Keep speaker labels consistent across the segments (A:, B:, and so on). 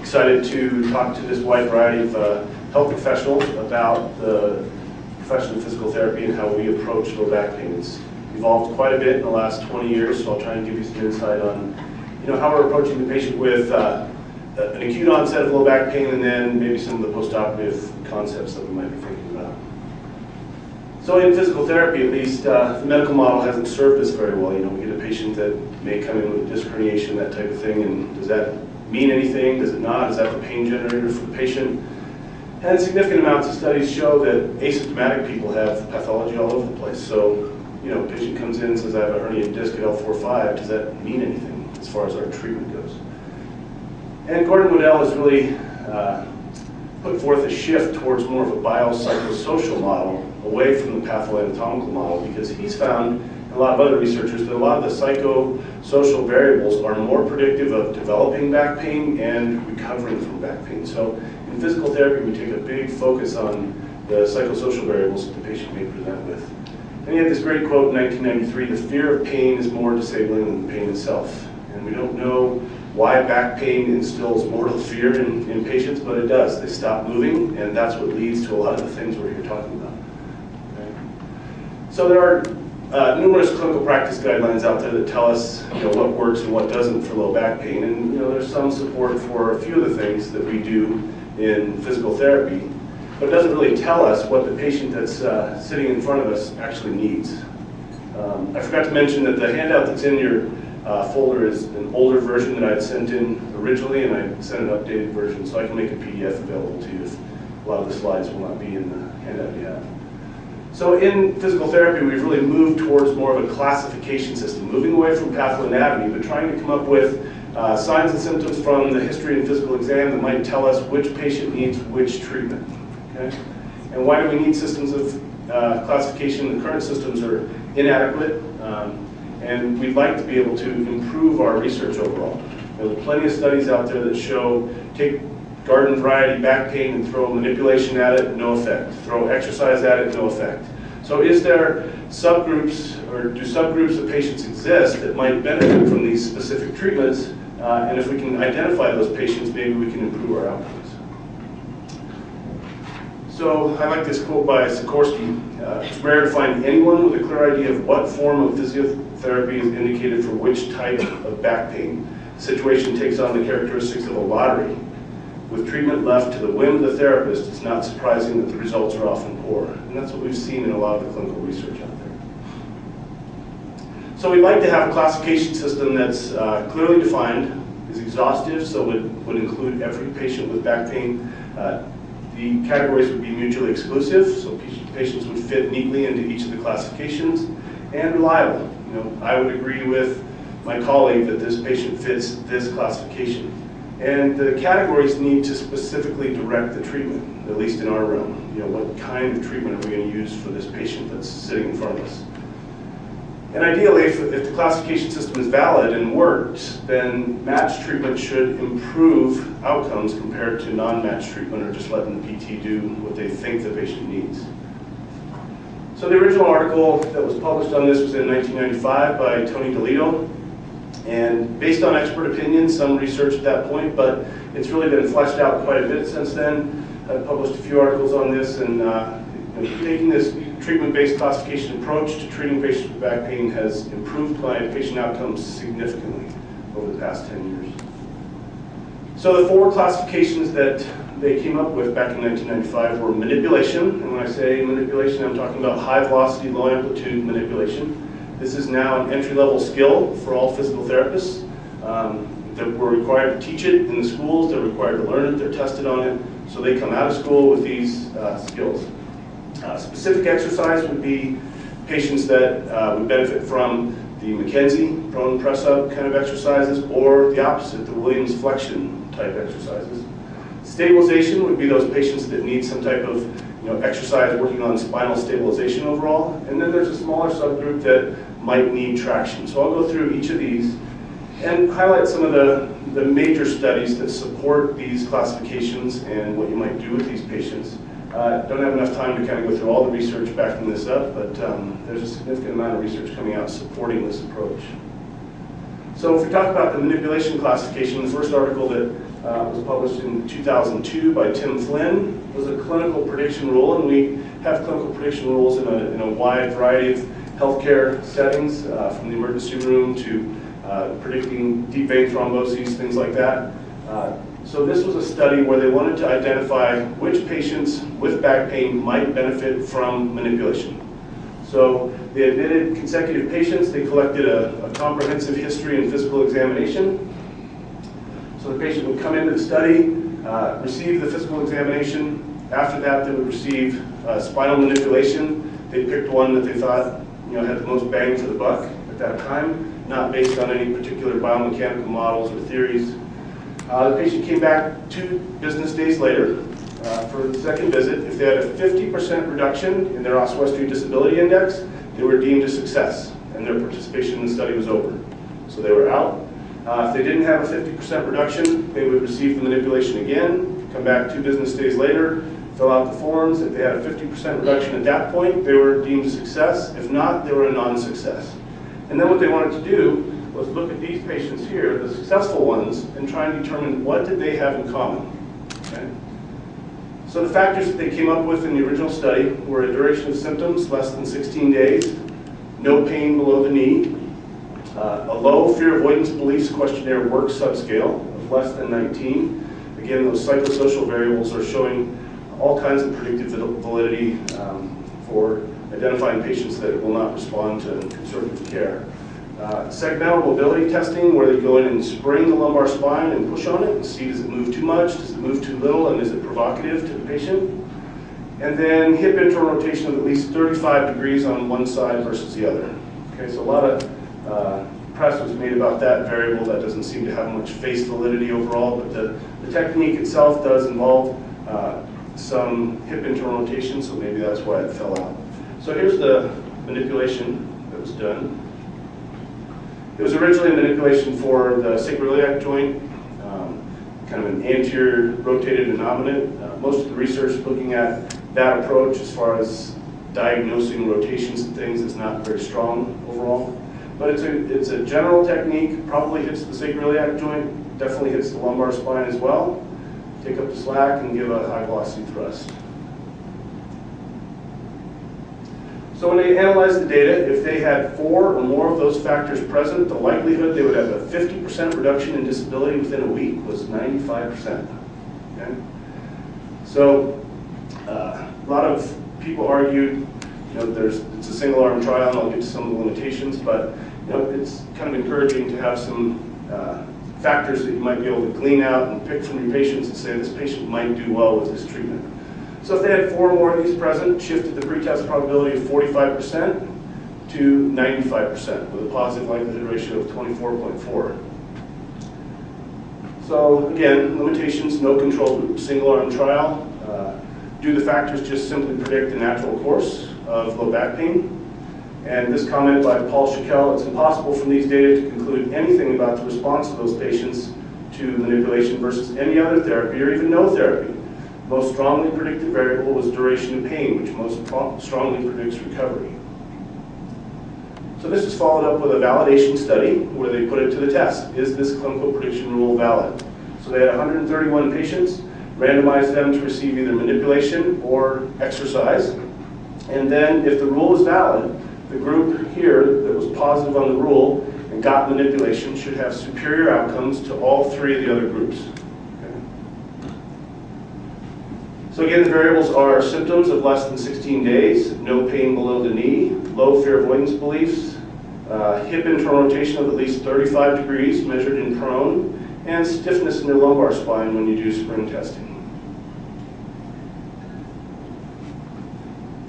A: excited to talk to this wide variety of health professionals about the profession of physical therapy and how we approach low back pain. It's evolved quite a bit in the last 20 years, so I'll try and give you some insight on how we're approaching the patient with an acute onset of low back pain, and then maybe some of the postoperative concepts that we might be thinking about. So in physical therapy, at least, the medical model hasn't served us very well. We get a patient that may come in with disc herniation, that type of thing, and does that mean anything? Does it not? Is that the pain generator for the patient? And significant amounts of studies show that asymptomatic people have pathology all over the place. So, a patient comes in and says, I have a herniated disc at L4-5. Does that mean anything as far as our treatment goes? And Gordon Waddell has really put forth a shift towards more of a biopsychosocial model away from the pathoanatomical model, because he's found, and a lot of other researchers, that a lot of the psychosocial variables are more predictive of developing back pain and recovering from back pain. So in physical therapy, we take a big focus on the psychosocial variables that the patient may present with. And he had this great quote in 1993, the fear of pain is more disabling than the pain itself. And we don't know why back pain instills mortal fear in patients, but it does. They stop moving, and that's what leads to a lot of the things we're here talking about. Okay? So there are numerous clinical practice guidelines out there that tell us what works and what doesn't for low back pain, and there's some support for a few of the things that we do in physical therapy, but it doesn't really tell us what the patient that's sitting in front of us actually needs. I forgot to mention that the handout that's in your folder is an older version that I had sent in originally, and I sent an updated version, so I can make a PDF available to you if a lot of the slides will not be in the handout you have. So in physical therapy, we've really moved towards more of a classification system, moving away from pathoanatomy, but trying to come up with signs and symptoms from the history and physical exam that might tell us which patient needs which treatment. Okay? And why do we need systems of classification? The current systems are inadequate. And we'd like to be able to improve our research overall. There are plenty of studies out there that show, take garden variety back pain and throw manipulation at it, no effect. Throw exercise at it, no effect. So is there subgroups, or do subgroups of patients exist that might benefit from these specific treatments? And if we can identify those patients, maybe we can improve our outcomes. So I like this quote by Sikorsky. It's rare to find anyone with a clear idea of what form of physiotherapy is indicated for which type of back pain. The situation takes on the characteristics of a lottery. With treatment left to the whim of the therapist, it's not surprising that the results are often poor. And that's what we've seen in a lot of the clinical research out there. So we'd like to have a classification system that's clearly defined, is exhaustive, so it would include every patient with back pain. The categories would be mutually exclusive, so patients would fit neatly into each of the classifications, and reliable. I would agree with my colleague that this patient fits this classification. And the categories need to specifically direct the treatment, at least in our realm. What kind of treatment are we going to use for this patient that's sitting in front of us? And ideally, if the classification system is valid and works, then matched treatment should improve outcomes compared to non-matched treatment, or just letting the PT do what they think the patient needs. So the original article that was published on this was in 1995 by Tony DeLito. And based on expert opinion, some research at that point, but it's really been fleshed out quite a bit since then. I've published a few articles on this, and taking this treatment-based classification approach to treating patients with back pain has improved client patient outcomes significantly over the past 10 years. So the 4 classifications that they came up with back in 1995 were manipulation, and when I say manipulation, I'm talking about high-velocity, low-amplitude manipulation. This is now an entry-level skill for all physical therapists. That we're required to teach it in the schools, they're required to learn it, they're tested on it, so they come out of school with these skills. Specific exercise would be patients that would benefit from the McKenzie prone press-up kind of exercises, or the opposite, the Williams flexion type exercises. Stabilization would be those patients that need some type of exercise working on spinal stabilization overall. And then there's a smaller subgroup that might need traction. So I'll go through each of these and highlight some of the major studies that support these classifications and what you might do with these patients. Don't have enough time to kind of go through all the research backing this up, but there's a significant amount of research coming out supporting this approach. So if we talk about the manipulation classification, the first article that was published in 2002 by Tim Flynn. It was a clinical prediction rule, and we have clinical prediction rules in a wide variety of healthcare settings, from the emergency room to predicting deep vein thromboses, things like that. So this was a study where they wanted to identify which patients with back pain might benefit from manipulation. So they admitted consecutive patients, they collected a comprehensive history and physical examination. So the patient would come into the study, receive the physical examination. After that, they would receive spinal manipulation. They picked one that they thought had the most bang for the buck at that time, not based on any particular biomechanical models or theories. The patient came back 2 business days later for the second visit. If they had a 50% reduction in their Oswestry Disability Index, they were deemed a success, and their participation in the study was over. So they were out. If they didn't have a 50% reduction, they would receive the manipulation again, come back 2 business days later, fill out the forms. If they had a 50% reduction at that point, they were deemed a success. If not, they were a non-success. And then what they wanted to do was look at these patients here, the successful ones, and try and determine what did they have in common. Okay? So the factors that they came up with in the original study were a duration of symptoms less than 16 days, no pain below the knee, a low fear avoidance beliefs questionnaire work subscale of less than 19. Again, those psychosocial variables are showing all kinds of predictive validity for identifying patients that will not respond to conservative care. Segmental mobility testing, where they go in and spring the lumbar spine and push on it and see, does it move too much, does it move too little, and is it provocative to the patient? And then hip internal rotation of at least 35 degrees on one side versus the other. Okay, so a lot of press was made about that variable. That doesn't seem to have much face validity overall, but the technique itself does involve some hip internal rotation, so maybe that's why it fell out. So here's the manipulation that was done. It was originally a manipulation for the sacroiliac joint, kind of an anterior rotated innominate. Most of the research looking at that approach as far as diagnosing rotations and things is not very strong overall. But it's a general technique, probably hits the sacroiliac joint, definitely hits the lumbar spine as well. Take up the slack and give a high velocity thrust. So when they analyzed the data, if they had 4 or more of those factors present, the likelihood they would have a 50% reduction in disability within a week was 95%. Okay? So a lot of people argued, it's a single arm trial, and I'll get to some of the limitations, but it's kind of encouraging to have some factors that you might be able to glean out and pick from your patients and say this patient might do well with this treatment. So if they had 4 or more of these present, shifted the pretest probability of 45% to 95% with a positive likelihood ratio of 24.4. So again, limitations, no control group, single arm trial. Do the factors just simply predict the natural course of low back pain? And this comment by Paul Schickel, it's impossible from these data to conclude anything about the response of those patients to manipulation versus any other therapy or even no therapy. Most strongly predicted variable was duration of pain, which most strongly predicts recovery. So this is followed up with a validation study where they put it to the test. Is this clinical prediction rule valid? So they had 131 patients, randomized them to receive either manipulation or exercise. And then if the rule is valid, the group here that was positive on the rule and got manipulation should have superior outcomes to all 3 of the other groups. So again, the variables are symptoms of less than 16 days, no pain below the knee, low fear avoidance beliefs, hip internal rotation of at least 35 degrees measured in prone, and stiffness in the lumbar spine when you do spring testing.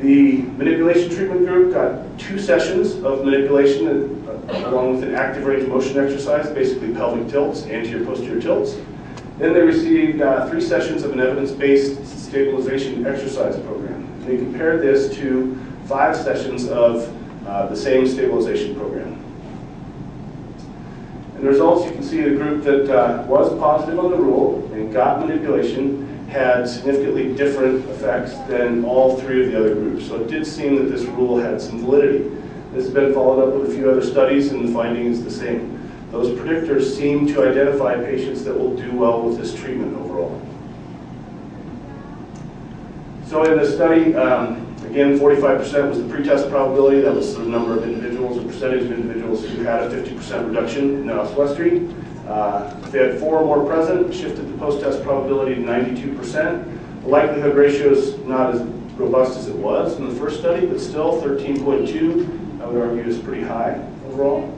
A: The manipulation treatment group got 2 sessions of manipulation along with an active range of motion exercise, basically pelvic tilts, anterior posterior tilts. Then they received 3 sessions of an evidence-based stabilization exercise program. They compared this to 5 sessions of the same stabilization program. And the results, you can see the group that was positive on the rule and got manipulation had significantly different effects than all 3 of the other groups. So it did seem that this rule had some validity. This has been followed up with a few other studies, and the finding is the same. those predictors seem to identify patients that will do well with this treatment overall. So in the study, again, 45% was the pretest probability. That was the number of individuals or percentage of individuals who had a 50% reduction in oswestry. If they had 4 or more present, shifted the post-test probability to 92%. The likelihood ratio is not as robust as it was in the first study, but still 13.2, I would argue, is pretty high overall.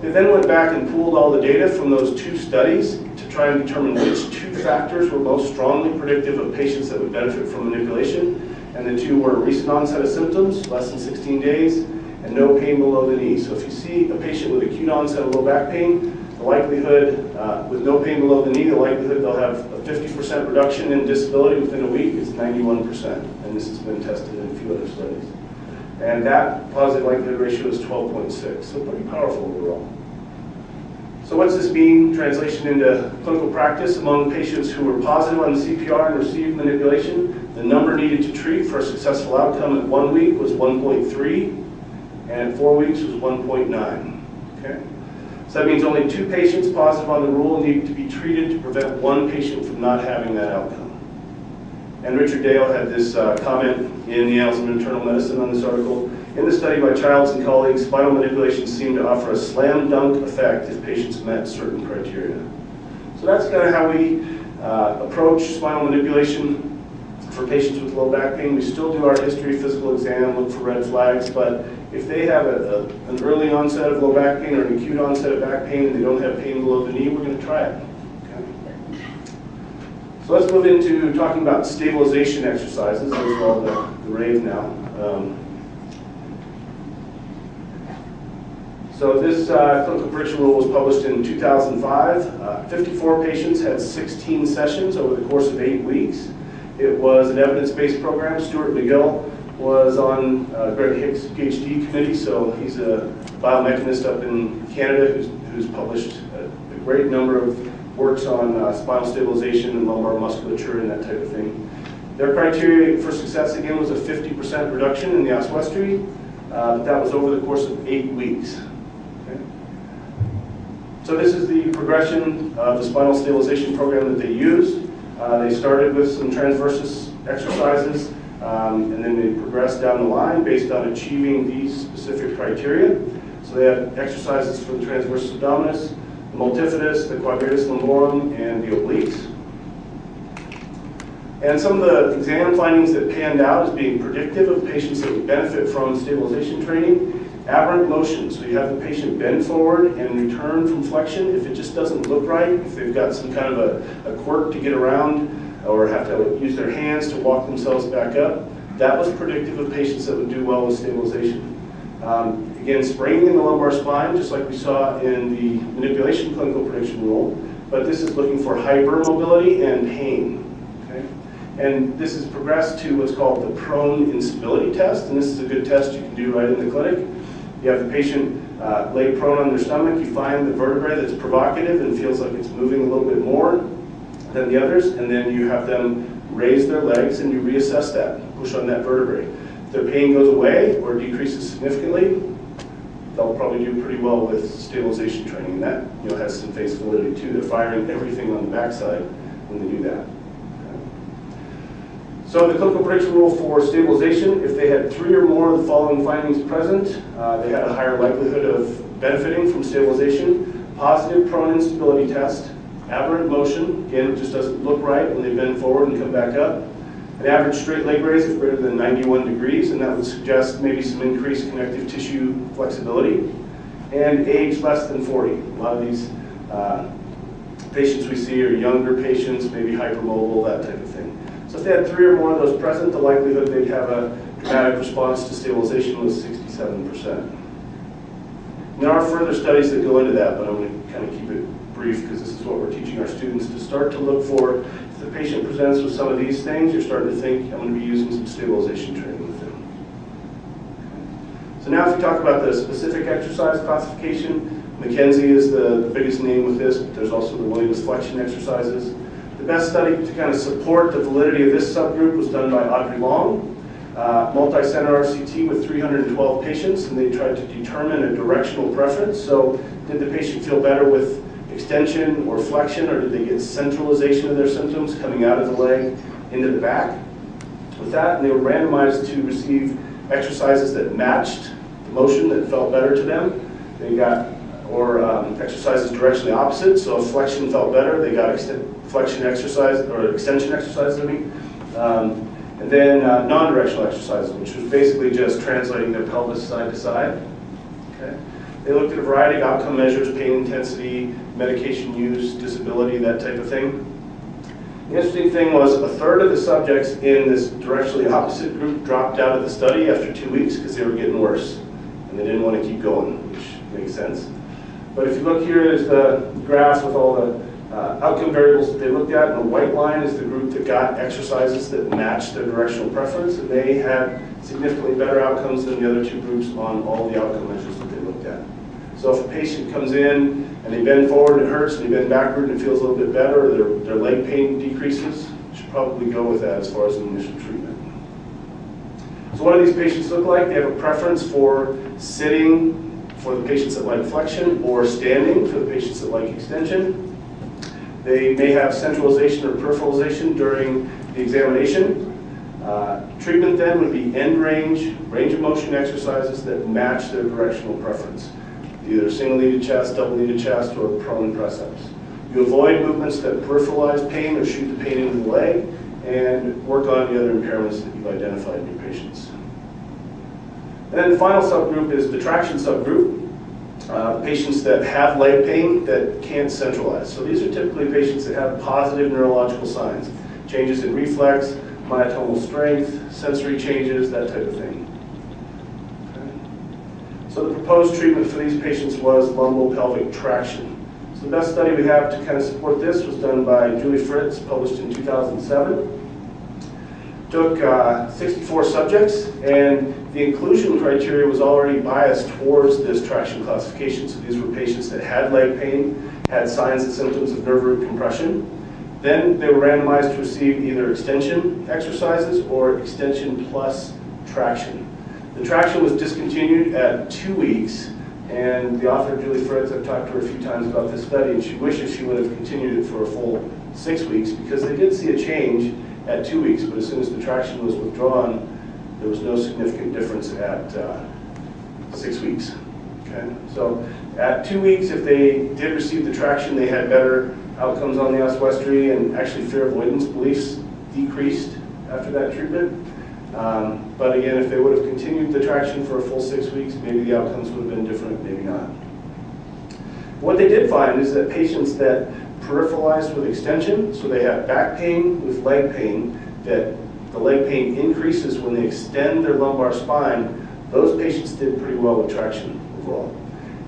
A: They then went back and pooled all the data from those 2 studies to try and determine which 2 factors were most strongly predictive of patients that would benefit from manipulation. And the 2 were recent onset of symptoms, less than 16 days, and no pain below the knee. So if you see a patient with acute onset of low back pain, the likelihood, with no pain below the knee, the likelihood they'll have a 50% reduction in disability within a week is 91%. And this has been tested in a few other studies. And that positive likelihood ratio is 12.6, so pretty powerful overall. So what's this mean? Translation into clinical practice among patients who were positive on the CPR and received manipulation. The number needed to treat for a successful outcome at 1 week was 1.3, and at 4 weeks was 1.9. Okay? So that means only 2 patients positive on the rule need to be treated to prevent 1 patient from not having that outcome. And Richard Dale had this comment in the Annals of Internal Medicine on this article. In the study by Childs and colleagues, spinal manipulation seemed to offer a slam dunk effect if patients met certain criteria. So that's kind of how we approach spinal manipulation for patients with low back pain. We still do our history physical exam, look for red flags, but if they have an early onset of low back pain or an acute onset of back pain and they don't have pain below the knee, we're going to try it. So let's move into talking about stabilization exercises. Those are all the rave now. So this clinical prediction rule was published in 2005. 54 patients had 16 sessions over the course of 8 weeks. It was an evidence-based program. Stuart McGill was on Greg Hicks' PhD committee, so he's a biomechanist up in Canada who's published a great number of works on spinal stabilization and lumbar musculature and that type of thing. Their criteria for success, again, was a 50% reduction in the oswestry, but that was over the course of 8 weeks. Okay. So this is the progression of the spinal stabilization program that they used. They started with some transversus exercises, and then they progressed down the line based on achieving these specific criteria. So they had exercises for the transversus abdominis, the multifidus, the quadratus lumborum, and the obliques. And some of the exam findings that panned out as being predictive of patients that would benefit from stabilization training: aberrant motion. So you have the patient bend forward and return from flexion. If it just doesn't look right, if they've got some kind of a quirk to get around or have to use their hands to walk themselves back up, that was predictive of patients that would do well with stabilization. Again, spraining in the lumbar spine, just like we saw in the manipulation clinical prediction rule, but this is looking for hypermobility and pain. Okay? And this has progressed to what's called the prone instability test, and this is a good test you can do right in the clinic. You have the patient lay prone on their stomach, you find the vertebrae that's provocative and feels like it's moving a little bit more than the others, and then you have them raise their legs and you reassess that, push on that vertebrae. If their pain goes away or decreases significantly, they'll probably do pretty well with stabilization training. That has some face validity too. They're firing everything on the backside when they do that. Okay. So the clinical prediction rule for stabilization: if they had 3 or more of the following findings present, they had a higher likelihood of benefiting from stabilization. Positive prone instability test, aberrant motion, again, it just doesn't look right when they bend forward and come back up. An average straight leg raise of greater than 91 degrees, and that would suggest maybe some increased connective tissue flexibility. And age less than 40. A lot of these patients we see are younger patients, maybe hypermobile, that type of thing. So if they had 3 or more of those present, the likelihood they'd have a dramatic response to stabilization was 67%. There are further studies that go into that, but I'm going to kind of keep it brief because this is what we're teaching our students to start to look for. If the patient presents with some of these things, you're starting to think, I'm going to be using some stabilization training with them. So now if you talk about the specific exercise classification, McKenzie is the biggest name with this, but there's also the Williams flexion exercises. The best study to kind of support the validity of this subgroup was done by Audrey Long. multi-center RCT with 312 patients, and they tried to determine a directional preference. So did the patient feel better with extension or flexion, or did they get centralization of their symptoms coming out of the leg into the back? With that, they were randomized to receive exercises that matched the motion that felt better to them. They got, exercises directionally opposite, so if flexion felt better, they got flexion exercise, or extension exercises, I mean. And then non-directional exercises, which was basically just translating their pelvis side to side. Okay. They looked at a variety of outcome measures, pain intensity, medication use, disability, that type of thing. The interesting thing was a third of the subjects in this directionally opposite group dropped out of the study after 2 weeks because they were getting worse, and they didn't want to keep going, which makes sense. But if you look here, is the graph with all the outcome variables that they looked at, and the white line is the group that got exercises that matched their directional preference, and they had significantly better outcomes than the other two groups on all the outcome measures that they looked at. So if a patient comes in and they bend forward and it hurts, and they bend backward and it feels a little bit better, or their leg pain decreases, you should probably go with that as far as the initial treatment. So what do these patients look like? They have a preference for sitting for the patients that like flexion, or standing for the patients that like extension. They may have centralization or peripheralization during the examination. Treatment then would be end range of motion exercises that match their directional preference. Either single-leaded chest, double-leaded chest, or prone press-ups. You avoid movements that peripheralize pain or shoot the pain into the leg, and work on the other impairments that you've identified in your patients. And then the final subgroup is the traction subgroup. Patients that have leg pain that can't centralize. So these are typically patients that have positive neurological signs. Changes in reflex, myotomal strength, sensory changes, that type of thing. Okay. So the proposed treatment for these patients was lumbo-pelvic traction. So the best study we have to kind of support this was done by Julie Fritz, published in 2007. Took 64 subjects, and the inclusion criteria was already biased towards this traction classification. So these were patients that had leg pain, had signs and symptoms of nerve root compression. Then they were randomized to receive either extension exercises or extension plus traction. The traction was discontinued at 2 weeks, and the author, Julie Fritz, I've talked to her a few times about this study, and she wishes she would have continued it for a full 6 weeks, because they did see a change at 2 weeks, but as soon as the traction was withdrawn, there was no significant difference at 6 weeks. Okay? So at 2 weeks, if they did receive the traction, they had better outcomes on the oswestry, and actually fear avoidance beliefs decreased after that treatment. But again, if they would have continued the traction for a full 6 weeks, maybe the outcomes would have been different, maybe not. What they did find is that patients that peripheralized with extension, so they have back pain with leg pain, that the leg pain increases when they extend their lumbar spine, those patients did pretty well with traction overall.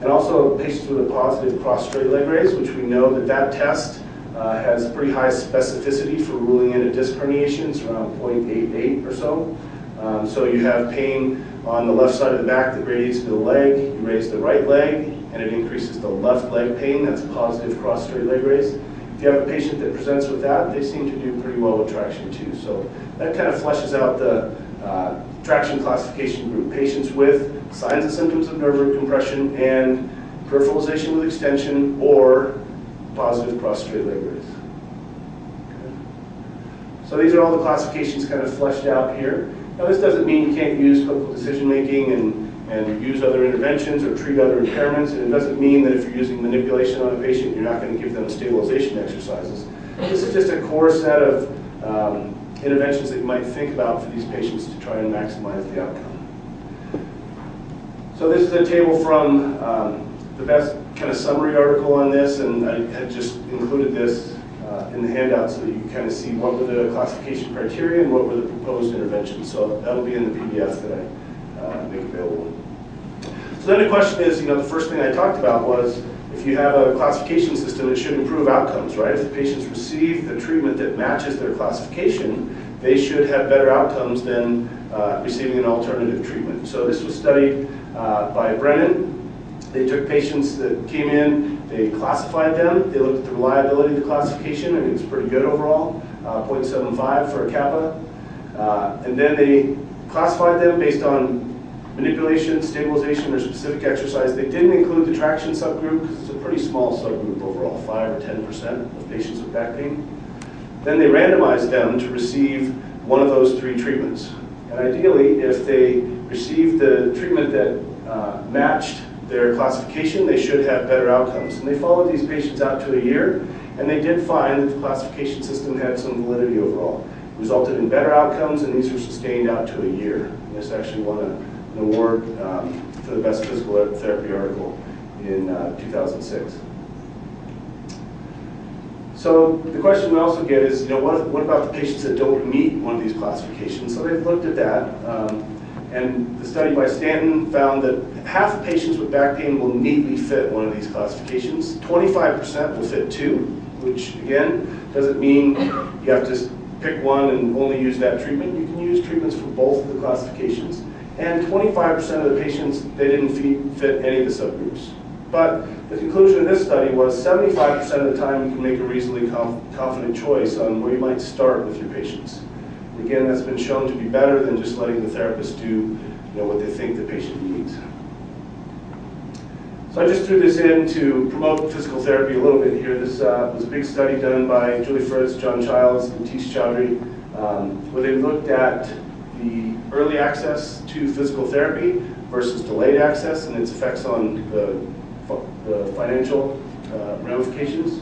A: And also patients with a positive cross straight leg raise, which we know that test has pretty high specificity for ruling in a disc herniation. It's around 0.88 or so. So you have pain on the left side of the back that radiates to the leg, you raise the right leg, and it increases the left leg pain. That's a positive cross straight leg raise. If you have a patient that presents with that, they seem to do pretty well with traction too. So that kind of fleshes out the traction classification group. Patients with signs and symptoms of nerve root compression and peripheralization with extension or positive cross straight leg raise. Okay. So these are all the classifications kind of fleshed out here. Now this doesn't mean you can't use clinical decision making and use other interventions or treat other impairments, and it doesn't mean that if you're using manipulation on a patient, you're not going to give them stabilization exercises. This is just a core set of interventions that you might think about for these patients to try and maximize the outcome. So this is a table from the best kind of summary article on this, and I had just included this in the handout so that you can kind of see what were the classification criteria and what were the proposed interventions. So that'll be in the PDF that I make available. So then the question is, the first thing I talked about was, if you have a classification system, it should improve outcomes, right? If the patients receive the treatment that matches their classification, they should have better outcomes than receiving an alternative treatment. So this was studied by Brennan. They took patients that came in, they classified them, they looked at the reliability of the classification, and it was pretty good overall, 0.75 for a kappa. And then they classified them based on manipulation, stabilization, or specific exercise. They didn't include the traction subgroup because it's a pretty small subgroup overall, 5 or 10% of patients with back pain. Then they randomized them to receive one of those 3 treatments. And ideally, if they received the treatment that matched their classification, they should have better outcomes. And they followed these patients out to a year, and they did find that the classification system had some validity overall. It resulted in better outcomes, and these were sustained out to a year. And this actually won an award for the best physical therapy article in 2006. So the question we also get is, what about the patients that don't meet one of these classifications? So they've looked at that, and the study by Stanton found that half of patients with back pain will neatly fit one of these classifications. 25% will fit 2, which again doesn't mean you have to pick one and only use that treatment. You can use treatments for both of the classifications. And 25% of the patients, they didn't fit any of the subgroups. But the conclusion of this study was 75% of the time you can make a reasonably confident choice on where you might start with your patients. And again, that's been shown to be better than just letting the therapist do what they think the patient needs. So I just threw this in to promote physical therapy a little bit here. This was a big study done by Julie Fritz, John Childs, and Tish Chowdhury, where they looked at the early access to physical therapy versus delayed access and its effects on the financial ramifications.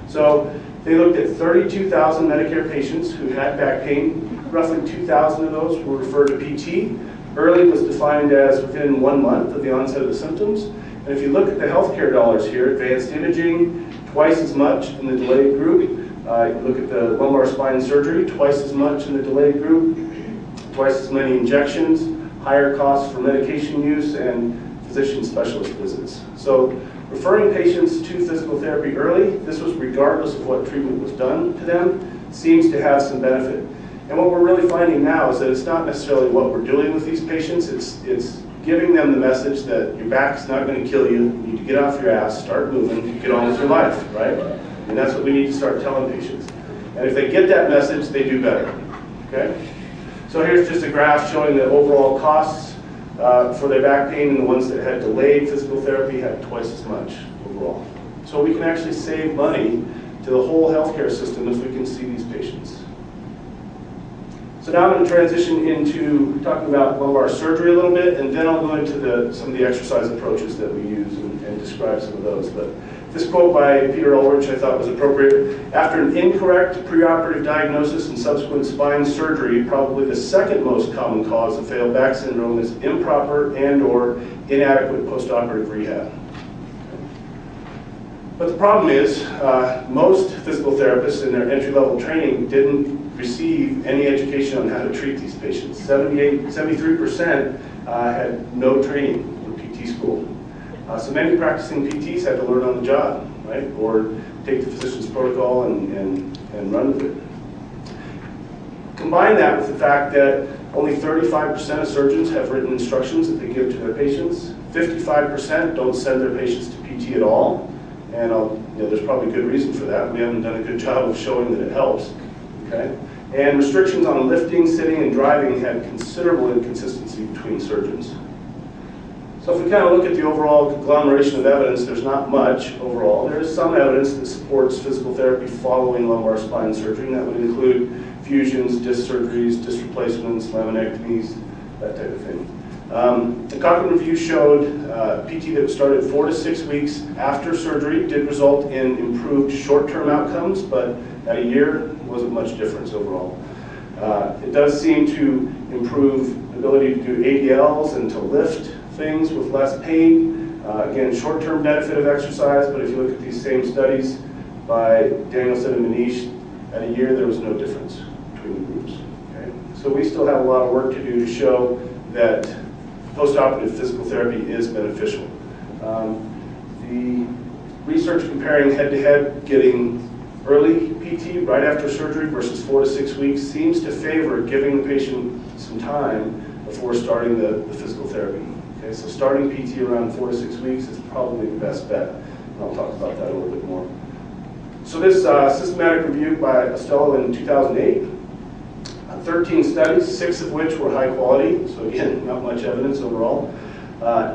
A: So they looked at 32,000 Medicare patients who had back pain. Roughly 2,000 of those were referred to PT. Early was defined as within 1 month of the onset of the symptoms. And if you look at the healthcare dollars here, advanced imaging, twice as much in the delayed group. You look at the lumbar spine surgery, twice as much in the delayed group, twice as many injections, higher costs for medication use, and physician specialist visits. So referring patients to physical therapy early, this was regardless of what treatment was done to them, seems to have some benefit. And what we're really finding now is that it's not necessarily what we're doing with these patients, it's giving them the message that your back's not going to kill you, you need to get off your ass, start moving, get on with your life, right? And that's what we need to start telling patients. And if they get that message, they do better, okay? So here's just a graph showing the overall costs for their back pain, and the ones that had delayed physical therapy had twice as much overall. So we can actually save money to the whole healthcare system if we can see these patients. So now I'm going to transition into talking about lumbar surgery a little bit, and then I'll go into some of the exercise approaches that we use and describe some of those. But this quote by Peter Ulrich I thought was appropriate. After an incorrect preoperative diagnosis and subsequent spine surgery, probably the second most common cause of failed back syndrome is improper and/or inadequate postoperative rehab. But the problem is, most physical therapists in their entry-level training didn't receive any education on how to treat these patients. 73% had no training in PT school. So many practicing PTs had to learn on the job, right? Or take the physician's protocol and run with it. Combine that with the fact that only 35% of surgeons have written instructions that they give to their patients. 55% don't send their patients to PT at all. And there's probably good reason for that. We haven't done a good job of showing that it helps. Okay? And restrictions on lifting, sitting, and driving had considerable inconsistency between surgeons. So if we kind of look at the overall conglomeration of evidence, there's not much overall. There is some evidence that supports physical therapy following lumbar spine surgery, and that would include fusions, disc surgeries, disc replacements, laminectomies, that type of thing. The Cochrane review showed PT that was started 4 to 6 weeks after surgery did result in improved short-term outcomes, but at a year, wasn't much difference overall. It does seem to improve ability to do ADLs and to lift things with less pain. Again, short-term benefit of exercise, but if you look at these same studies by Danielson and Manish, at a year there was no difference between the groups. Okay? So we still have a lot of work to do to show that postoperative physical therapy is beneficial. The research comparing head-to-head getting early PT right after surgery versus 4 to 6 weeks seems to favor giving the patient some time before starting the physical therapy. Okay, so starting PT around 4 to 6 weeks is probably the best bet. And I'll talk about that a little bit more. So this systematic review by Ostello in 2008 13 studies, 6 of which were high quality, so again, not much evidence overall.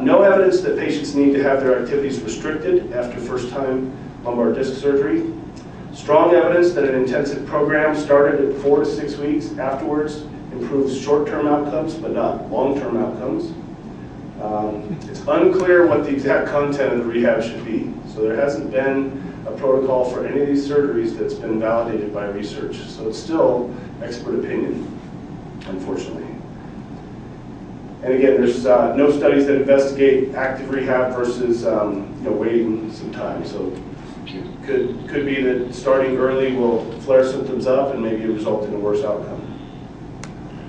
A: No evidence that patients need to have their activities restricted after first-time lumbar disc surgery. Strong evidence that an intensive program started at 4 to 6 weeks afterwards improves short-term outcomes, but not long-term outcomes. It's unclear what the exact content of the rehab should be, so there hasn't been a protocol for any of these surgeries that's been validated by research. So it's still expert opinion, unfortunately. And again, there's no studies that investigate active rehab versus waiting some time. So it could be that starting early will flare symptoms up and maybe result in a worse outcome.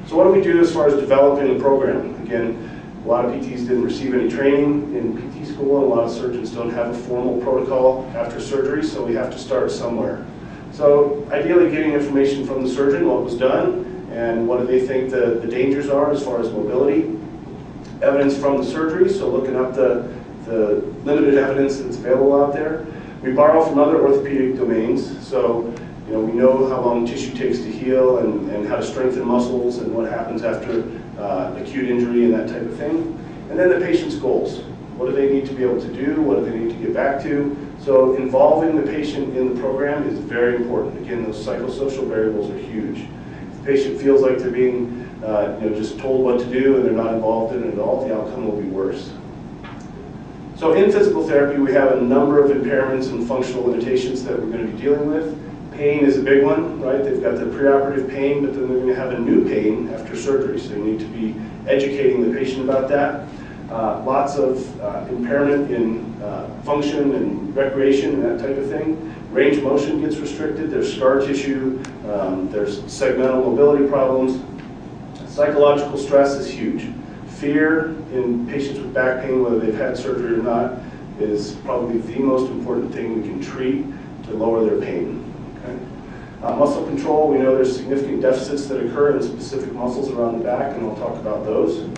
A: So what do we do as far as developing the program? Again, a lot of PTs didn't receive any training in PT school, and a lot of surgeons don't have a formal protocol after surgery, so we have to start somewhere. So ideally getting information from the surgeon, what was done, and what do they think the dangers are as far as mobility. Evidence from the surgery, so looking up the limited evidence that's available out there. We borrow from other orthopedic domains, so we know how long tissue takes to heal and how to strengthen muscles and what happens after acute injury and that type of thing. And then the patient's goals. What do they need to be able to do? What do they need to get back to? So involving the patient in the program is very important. Again, those psychosocial variables are huge. If the patient feels like they're being just told what to do and they're not involved in it at all, the outcome will be worse. So in physical therapy, we have a number of impairments and functional limitations that we're going to be dealing with. Pain is a big one, right? They've got the preoperative pain, but then they're going to have a new pain after surgery, so you need to be educating the patient about that. Lots of impairment in function and recreation and that type of thing. Range of motion gets restricted, there's scar tissue, there's segmental mobility problems. Psychological stress is huge. Fear in patients with back pain, whether they've had surgery or not, is probably the most important thing we can treat to lower their pain. Okay? Muscle control, we know there's significant deficits that occur in specific muscles around the back, and I'll talk about those.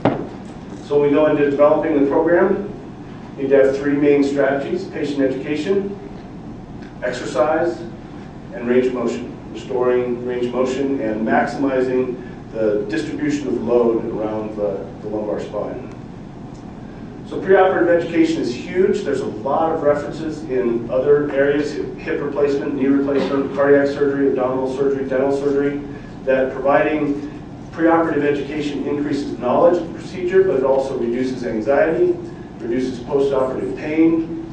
A: So when we go into developing the program, we need to have 3 main strategies: patient education, exercise, and range of motion. Restoring range of motion and maximizing the distribution of load around the lumbar spine. So preoperative education is huge. There's a lot of references in other areas: hip replacement, knee replacement, cardiac surgery, abdominal surgery, dental surgery, that providing preoperative education increases knowledge of the procedure, but it also reduces anxiety, reduces postoperative pain,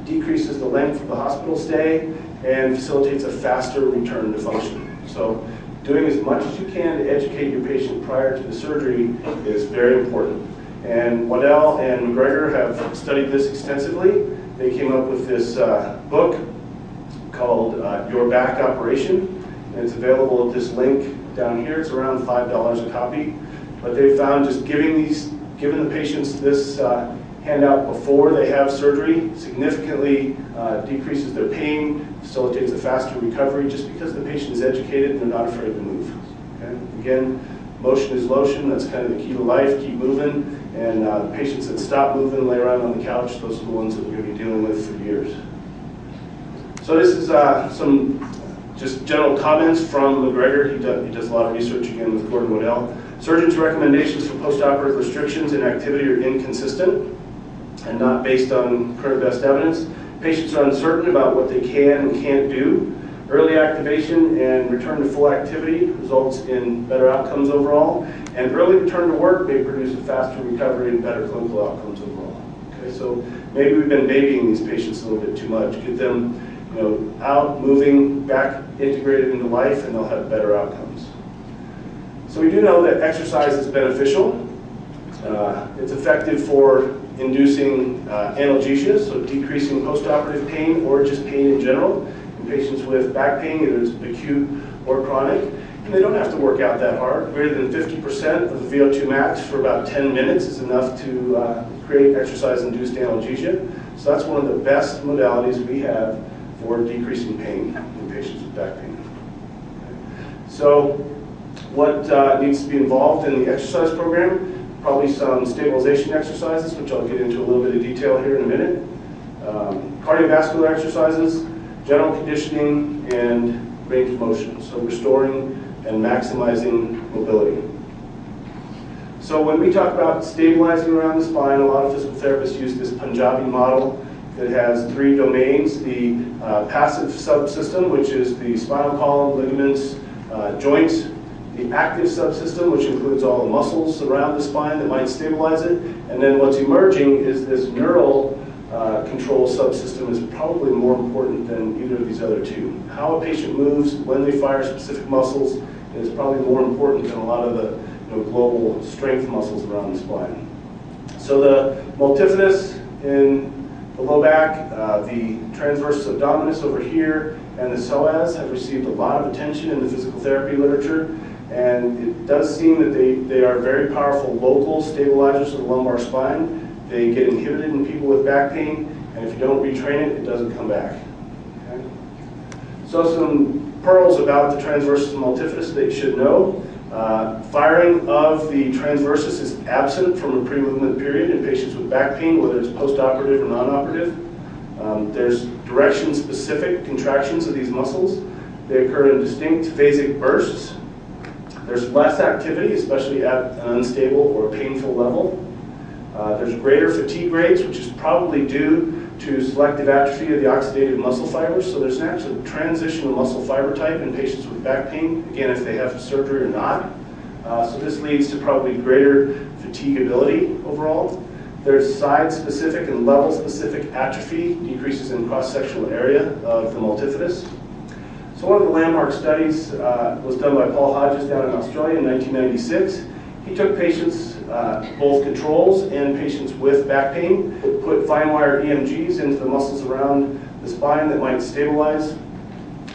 A: decreases the length of the hospital stay, and facilitates a faster return to function. So doing as much as you can to educate your patient prior to the surgery is very important. And Waddell and McGregor have studied this extensively. They came up with this book called Your Back Operation, and it's available at this link down here. It's around $5 a copy. But they found just giving the patients this handout before they have surgery significantly decreases their pain, facilitates a faster recovery, just because the patient is educated and they're not afraid to move. Okay? Again, motion is lotion. That's kind of the key to life. Keep moving. And the patients that stop moving, lay around on the couch, those are the ones that we're going to be dealing with for years. So this is some just general comments from McGregor. He does a lot of research, again, with Gordon Waddell. Surgeons' recommendations for postoperative restrictions and activity are inconsistent and not based on current best evidence. Patients are uncertain about what they can and can't do. Early activation and return to full activity results in better outcomes overall. And early return to work may produce a faster recovery and better clinical outcomes overall. Okay, so maybe we've been babying these patients a little bit too much. Get them out, moving, back integrated into life, and they'll have better outcomes. So we do know that exercise is beneficial. It's effective for inducing analgesia, so decreasing postoperative pain or just pain in general in patients with back pain, either it's acute or chronic. And they don't have to work out that hard. Greater than 50% of the VO2 max for about 10 minutes is enough to create exercise-induced analgesia. So that's one of the best modalities we have for decreasing pain in patients with back pain. So what needs to be involved in the exercise program? Probably some stabilization exercises, which I'll get into a little bit of detail here in a minute. Cardiovascular exercises, general conditioning, and range of motion, so restoring and maximizing mobility. So when we talk about stabilizing around the spine, a lot of physical therapists use this Punjabi model that has 3 domains: the passive subsystem, which is the spinal column, ligaments, joints; the active subsystem, which includes all the muscles around the spine that might stabilize it; and then what's emerging is this neural control subsystem is probably more important than either of these other two. How a patient moves, when they fire specific muscles, is probably more important than a lot of the global strength muscles around the spine. So the multifidus in the low back, the transversus abdominis over here, and the psoas have received a lot of attention in the physical therapy literature, and it does seem that they are very powerful local stabilizers of the lumbar spine. They get inhibited in people with back pain, and if you don't retrain it, it doesn't come back. Okay? So some pearls about the transversus multifidus that you should know. Firing of the transversus is absent from a pre-movement period in patients with back pain, whether it's post-operative or non-operative. There's direction-specific contractions of these muscles. They occur in distinct phasic bursts. There's less activity, especially at an unstable or painful level. There's greater fatigue rates, which is probably due to selective atrophy of the oxidative muscle fibers. So there's an actual transition of muscle fiber type in patients with back pain, again, if they have surgery or not. So this leads to probably greater fatigability overall. There's side-specific and level-specific atrophy, decreases in cross-sectional area of the multifidus. So one of the landmark studies was done by Paul Hodges down in Australia in 1996. He took patients, both controls and patients with back pain, put fine wire EMGs into the muscles around the spine that might stabilize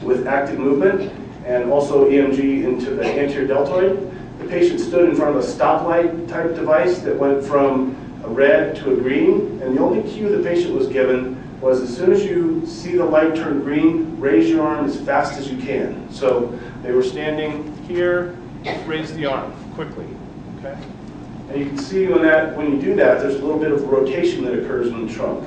A: with active movement, and also EMG into the anterior deltoid. The patient stood in front of a stoplight type device that went from a red to a green, and the only cue the patient was given was, as soon as you see the light turn green, raise your arm as fast as you can. So they were standing here, raise the arm quickly. Okay? And you can see when you do that, there's a little bit of rotation that occurs in the trunk.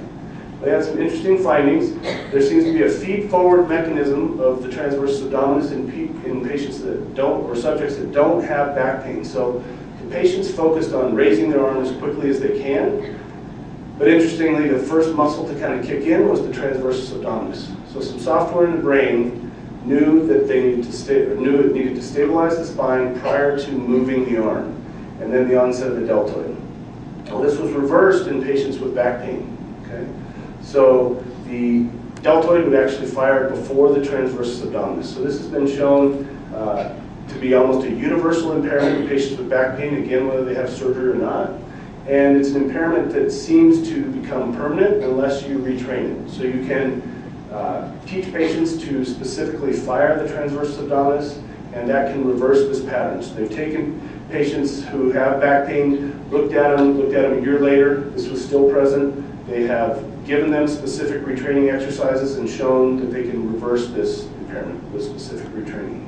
A: They had some interesting findings. There seems to be a feed-forward mechanism of the transversus abdominis in patients that don't, or subjects that don't have back pain. So the patients focused on raising their arm as quickly as they can. But interestingly, the first muscle to kind of kick in was the transversus abdominis. So some software in the brain knew that they needed it needed to stabilize the spine prior to moving the arm, and then the onset of the deltoid. Well, this was reversed in patients with back pain. Okay? So the deltoid would actually fire before the transversus abdominis. So this has been shown to be almost a universal impairment in patients with back pain, again, whether they have surgery or not. And it's an impairment that seems to become permanent unless you retrain it. So you can teach patients to specifically fire the transversus abdominis, and that can reverse this pattern. So they've taken patients who have back pain, looked at them a year later, this was still present. They have given them specific retraining exercises and shown that they can reverse this impairment with specific retraining.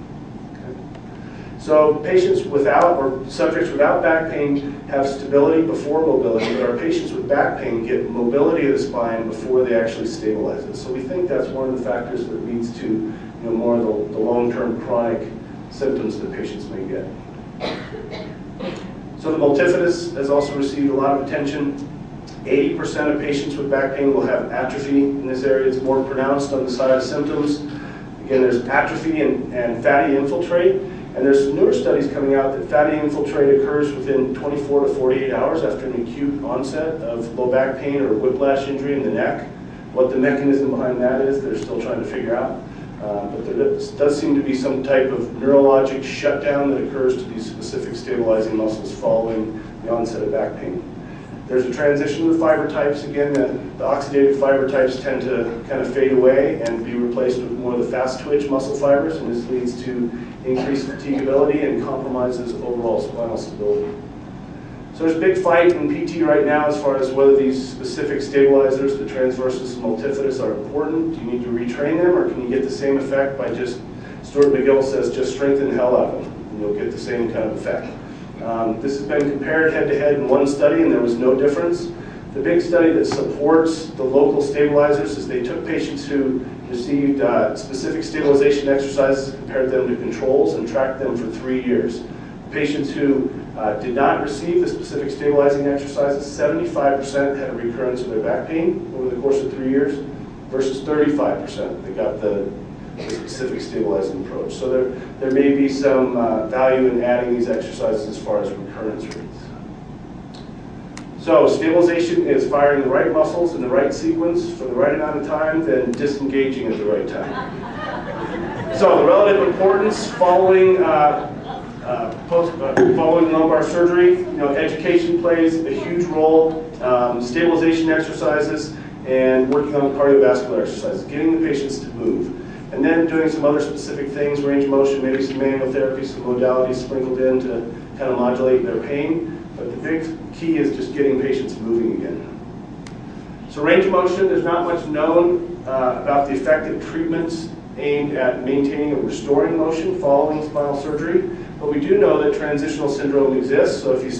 A: So patients without, or subjects without back pain have stability before mobility, but our patients with back pain get mobility of the spine before they actually stabilize it. So we think that's one of the factors that leads to more of the long-term chronic symptoms that patients may get. So the multifidus has also received a lot of attention. 80% of patients with back pain will have atrophy in this area. It's more pronounced on the side of symptoms. Again, there's atrophy and fatty infiltrate. And there's some newer studies coming out that fatty infiltrate occurs within 24 to 48 hours after an acute onset of low back pain or whiplash injury in the neck. What the mechanism behind that is, they're still trying to figure out. But there does seem to be some type of neurologic shutdown that occurs to these specific stabilizing muscles following the onset of back pain. There's a transition of the fiber types. Again, the oxidative fiber types tend to kind of fade away and be replaced with more of the fast twitch muscle fibers, and this leads to increased fatigability and compromises overall spinal stability. So there's a big fight in PT right now as far as whether these specific stabilizers, the transversus and multifidus, are important. Do you need to retrain them, or can you get the same effect by just, Stuart McGill says, just strengthen the hell out of them, and you'll get the same kind of effect. This has been compared head-to-head in one study, and there was no difference. The big study that supports the local stabilizers is they took patients who received specific stabilization exercises, compared them to controls, and tracked them for 3 years. Patients who did not receive the specific stabilizing exercises, 75% had a recurrence of their back pain over the course of 3 years, versus 35% that got the specific stabilizing approach. So there may be some value in adding these exercises as far as recurrence rates. So stabilization is firing the right muscles in the right sequence for the right amount of time, then disengaging at the right time. So the relative importance following following lumbar surgery, education plays a huge role. Stabilization exercises and working on cardiovascular exercises, getting the patients to move. And then doing some other specific things, range of motion, maybe some manual therapy, some modalities sprinkled in to kind of modulate their pain. But the big key is just getting patients moving again. So range of motion, there's not much known about the effective treatments aimed at maintaining or restoring motion following spinal surgery. But we do know that transitional syndrome exists. So if you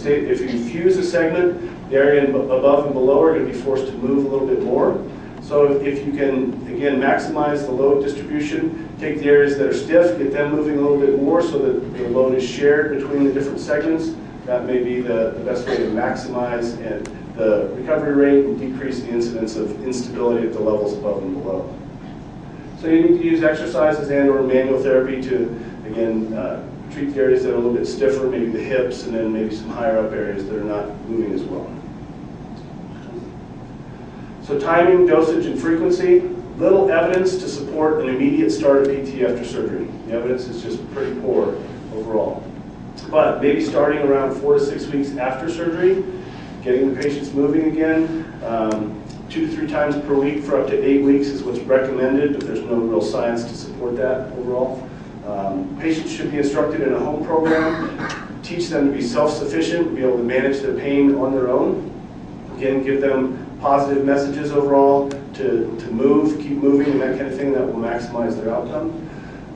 A: fuse a segment, the area above and below are going to be forced to move a little bit more. So if you can, again, maximize the load distribution, take the areas that are stiff, get them moving a little bit more so that the load is shared between the different segments, that may be the best way to maximize the recovery rate and decrease the incidence of instability at the levels above and below. So you need to use exercises and or manual therapy to, again, treat the areas that are a little bit stiffer, maybe the hips, and then maybe some higher up areas that are not moving as well. So timing, dosage, and frequency, little evidence to support an immediate start of PT after surgery. The evidence is just pretty poor overall. But maybe starting around 4 to 6 weeks after surgery, getting the patients moving again, 2 to 3 times per week for up to 8 weeks is what's recommended, but there's no real science to support that overall. Patients should be instructed in a home program, teach them to be self-sufficient, be able to manage their pain on their own. Again, give them positive messages overall to move, keep moving, and that kind of thing that will maximize their outcome.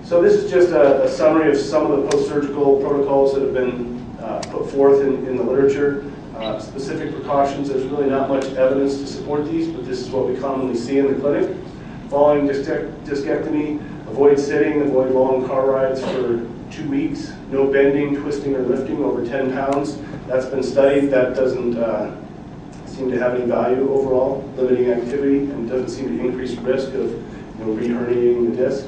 A: So this is just a summary of some of the post-surgical protocols that have been put forth in the literature. Specific precautions, there's really not much evidence to support these, but this is what we commonly see in the clinic. Following discectomy, avoid sitting, avoid long car rides for 2 weeks, no bending, twisting, or lifting over 10 pounds. That's been studied. That doesn't seem to have any value overall, limiting activity, and doesn't seem to increase risk of re-herniating the disc.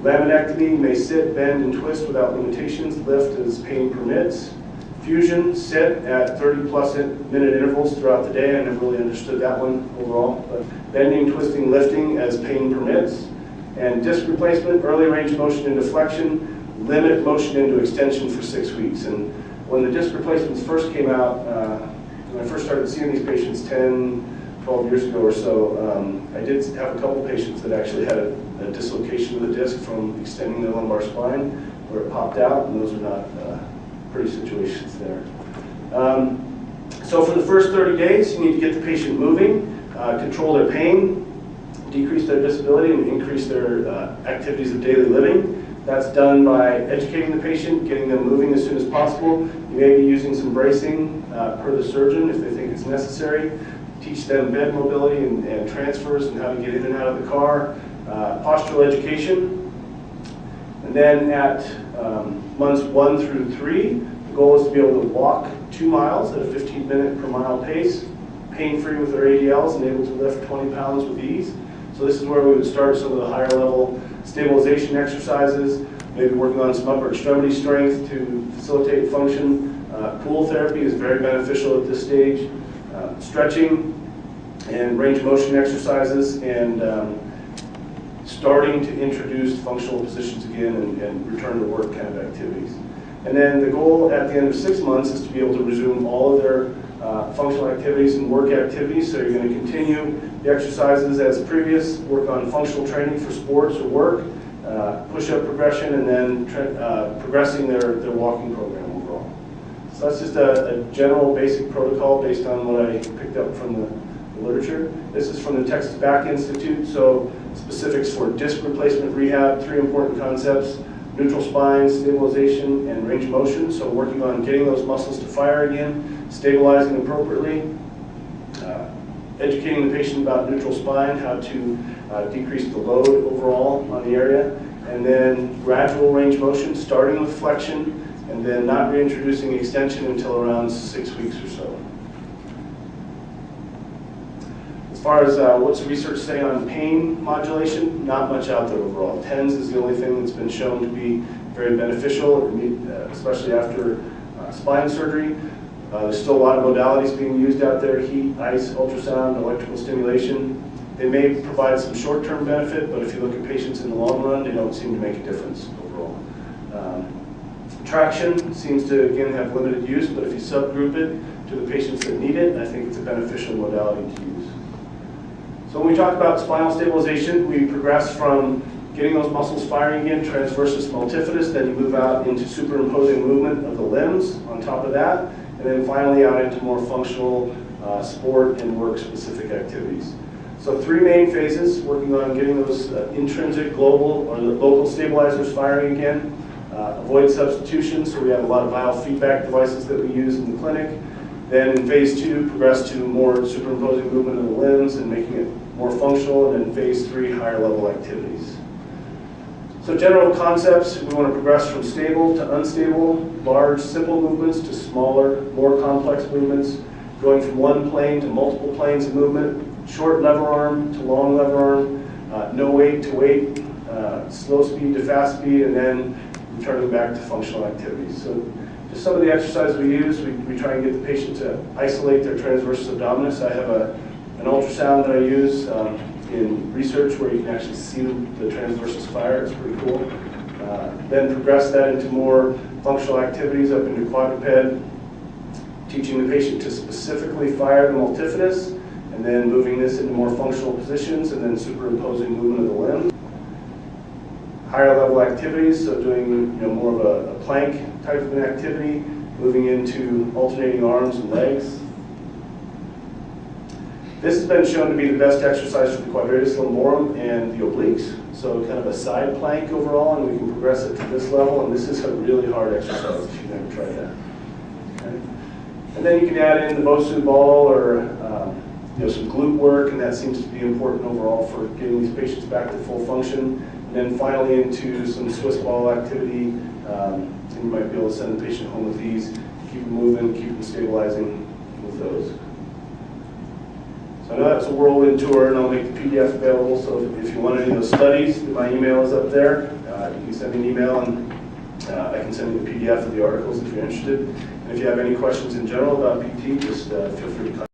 A: Laminectomy, may sit, bend, and twist without limitations, lift as pain permits. Fusion, sit at 30-plus minute intervals throughout the day. I never really understood that one overall. But bending, twisting, lifting as pain permits. And disc replacement, early range motion into flexion, limit motion into extension for 6 weeks. And when the disc replacements first came out, when I first started seeing these patients 10, 12 years ago or so, I did have a couple patients that actually had a dislocation of the disc from extending the lumbar spine where it popped out, and those are not pretty situations there. So for the first 30 days, you need to get the patient moving, control their pain, decrease their disability, and increase their activities of daily living. That's done by educating the patient, getting them moving as soon as possible. You may be using some bracing per the surgeon if they think it's necessary. Teach them bed mobility and transfers and how to get in and out of the car. Postural education. And then at months 1 through 3, the goal is to be able to walk 2 miles at a 15-minute per mile pace, pain-free with their ADLs, and able to lift 20 pounds with ease. So this is where we would start some of the higher level stabilization exercises, maybe working on some upper extremity strength to facilitate function. Pool therapy is very beneficial at this stage. Stretching and range of motion exercises, and starting to introduce functional positions again and return to work kind of activities. And then the goal at the end of 6 months is to be able to resume all of their functional activities and work activities. So you're going to continue the exercises as previous, work on functional training for sports or work, push-up progression, and then progressing their walking program overall. So that's just a general basic protocol based on what I picked up from the literature. This is from the Texas Back Institute, so specifics for disc replacement rehab, 3 important concepts: neutral spine, stabilization, and range of motion. So working on getting those muscles to fire again, stabilizing appropriately, educating the patient about neutral spine, how to decrease the load overall on the area, and then gradual range motion, starting with flexion, and then not reintroducing extension until around 6 weeks or so. As far as what's the research saying on pain modulation, not much out there overall. TENS is the only thing that's been shown to be very beneficial, especially after spine surgery. There's still a lot of modalities being used out there: heat, ice, ultrasound, electrical stimulation. They may provide some short-term benefit, but if you look at patients in the long run, they don't seem to make a difference overall. Traction seems to, again, have limited use, but if you subgroup it to the patients that need it, I think it's a beneficial modality to use. So when we talk about spinal stabilization, we progress from getting those muscles firing again, transversus multifidus, then you move out into superimposing movement of the limbs on top of that, and then finally out into more functional sport and work-specific activities. So 3 main phases, working on getting those intrinsic, global, or the local stabilizers firing again. Avoid substitution, so we have a lot of biofeedback devices that we use in the clinic. Then in phase 2, progress to more superimposing movement of the limbs and making it more functional, and then phase 3, higher level activities. So general concepts, we want to progress from stable to unstable, large, simple movements to smaller, more complex movements, going from one plane to multiple planes of movement, short lever arm to long lever arm, no weight to weight, slow speed to fast speed, and then returning back to functional activities. So just some of the exercises we use, we try and get the patient to isolate their transversus abdominis. I have an ultrasound that I use in research where you can actually see the transversus fire. It's pretty cool. Then progress that into more functional activities up into quadruped, teaching the patient to specifically fire the multifidus, and then moving this into more functional positions, and then superimposing movement of the limb. Higher level activities, so doing more of a plank type of an activity, moving into alternating arms and legs. This has been shown to be the best exercise for the quadratus lumborum and the obliques, so kind of a side plank overall, and we can progress it to this level, and this is a really hard exercise if you've never tried that. Okay. And then you can add in the Bosu ball or some glute work, and that seems to be important overall for getting these patients back to full function. And then finally into some Swiss ball activity, and you might be able to send the patient home with these, keep them moving, keep them stabilizing with those. So I know that's a whirlwind tour, and I'll make the PDF available, so if you want any of those studies, my email is up there. You can send me an email, and I can send you the PDF of the articles if you're interested. And if you have any questions in general about PT, just feel free to contact me.